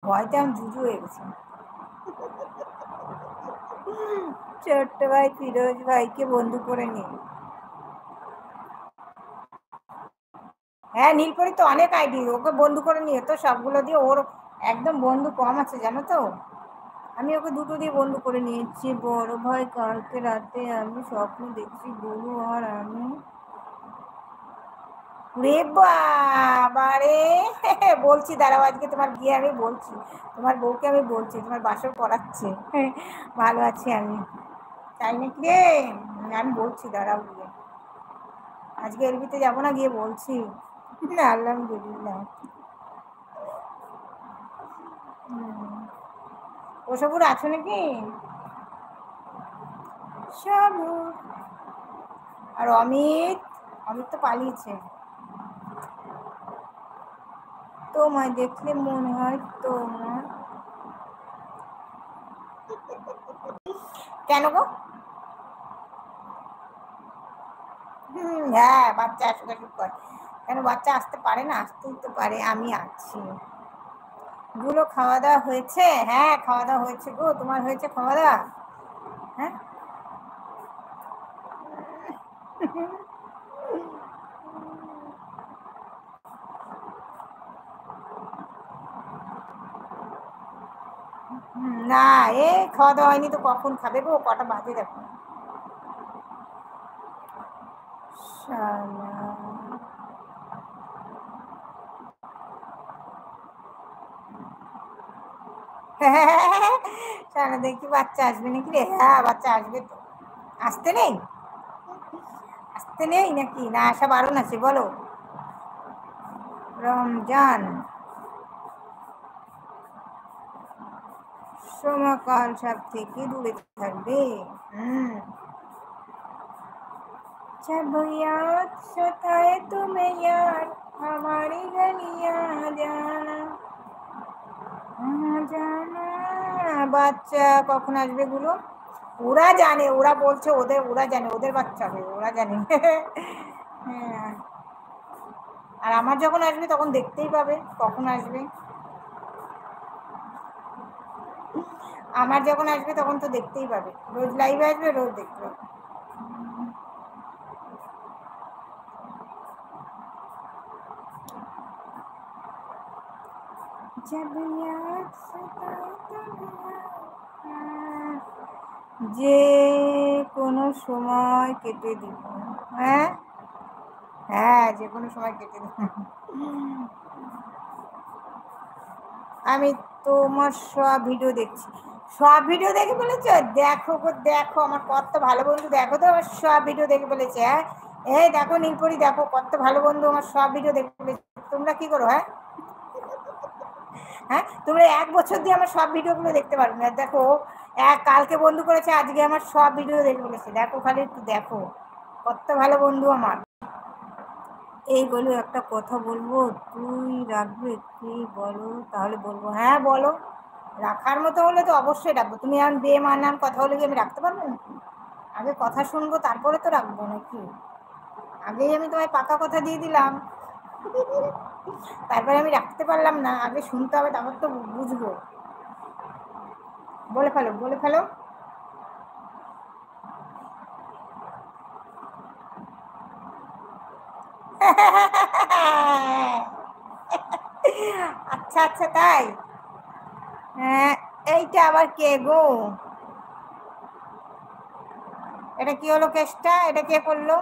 ভয়তে আমি জুজু হয়ে গেছি। ছোট্ট ভাই ফিরোজ ভাইকে বন্ধু করে নিই। হ্যাঁ, নীলপরি তো অনেক আইডি, ওকে বন্ধু করে নিয়ে তো সবগুলো দিয়ে ওর একদম বন্ধু কম আছে জানো তো। আমি ওকে দুটো দিয়ে বন্ধু করে নিয়েছি। বড় ভাই কালকে রাতে আমি স্বপ্ন দেখছি গরু আর আমি। রে বাবা রে! বলছি দাঁড়াও, আজকে তোমার গিয়ে আমি বলছি, তোমার বউকে আমি বলছি তোমার বাসর পড়াচ্ছে। ভালো আছি আমি। তাই নাকি রে? আমি বলছি দাঁড়াও গিয়ে, আজকে এলবিতে যাবো না, গিয়ে বলছি। আলহামদুলিল্লাহ। ওসবুর আছো নাকি? সাবুর। আর অমিত, অমিত তো পালিয়েছে। তোমায় দেখলে মনে হয় তোমার। কেন গো? হ্যাঁ, বাচ্চা আসবে করে। কেন বাচ্চা আসতে পারে না? আসতেই তো পারে, আমি আছি। গুলো খাওয়া দাওয়া হয়েছে? হ্যাঁ, খাওয়া দাওয়া হয়েছে গো। তোমার হয়েছে খাওয়া দাওয়া? হ্যাঁ। না, এ খাওয়া দাওয়া হয়নি তো কখন খাবে গো? কটা বাজে দেখো। শালা দেখি বাচ্চা আসবে নাকি রে? হ্যাঁ, বাচ্চা আসবে তো। আসতে নেই? আসতে নেই নাকি? না আসা বারণ আছে বলো? রমজান সময়কাল সব থেকে দূরে থাকবে। হুম। जब याद सताए तुम्हें यार हमारी गलियां जाना जाना। বাচ্চা কখন আসবে গুলো? ওরা জানে, ওরা বলছে ওদের, ওরা জানে ওদের বাচ্চা হবে, ওরা জানে। হ্যাঁ। আর আমার যখন আসবে তখন দেখতেই পাবে কখন আসবে। আমার যখন আসবে তখন তো দেখতেই পাবে, রোজ লাইভে আসবে, রোজ দেখতে পাবে। যে কোনো সময় কেটে দিব। হ্যাঁ, হ্যাঁ, যে কোনো সময় কেটে দিব। আমি তোমার সব ভিডিও দেখছি। সব ভিডিও দেখে ফেলেছো? দেখো গো দেখো, আমার কত ভালো বন্ধু, দেখো তো আমার সব ভিডিও দেখে ফেলেছে। হ্যাঁ, এই দেখো নীলপরি, দেখো কত ভালো বন্ধু, আমার সব ভিডিও দেখে ফেলেছে। তোমরা কি করো? হ্যাঁ, হ্যাঁ, তোমরা 1 বছর দিয়ে আমার সব ভিডিওগুলো দেখতে পারবে না। দেখো, কালকে বন্ধু করেছে, আজকে আমার সব ভিডিও দেখে ফেলেছে। দেখো, খালি একটু দেখো কত ভালো বন্ধু আমার। এই বলে একটা কথা বলবো, তুই রাখবে কি বলো? তাহলে বলবো হ্যাঁ বলো। রাখার মতো হলে তো অবশ্যই রাখবো। তুমি এখন বেমানান কথা হলে কি আমি রাখতে পারবো নাকি? আগে কথা শুনবো তারপরে তো রাখবো নাকি? আগেই আমি তোমায় পাকা কথা দিয়ে দিলাম, তারপরে আমি রাখতে পারলাম না। আগে শুনতে হবে, তারপর তো বুঝবো। বলে ফেলো, বলে ফেলো। আচ্ছা আচ্ছা, তাই? হ্যাঁ। এইটা আবার কে গো? এটা কি হলো কেসটা? এটা কে করলো?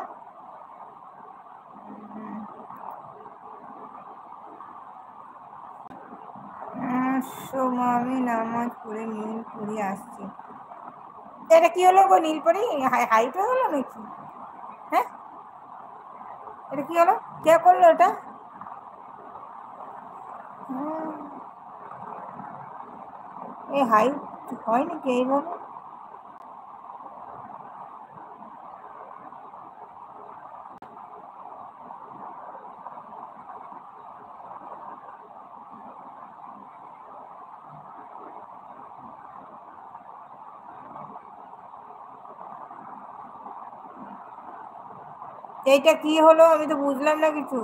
আমি নামাজ পড়ে নীল পড়ি আসছি। এটা কি হলো গো নীলপরি? হাইট হয়ে গেলো নাকি? হ্যাঁ, এটা কি হলো? কে করলো এটা? এই হাইট হয় নাকি এইভাবে? এইটা কি হলো? আমি তো বুঝলাম না কিছু।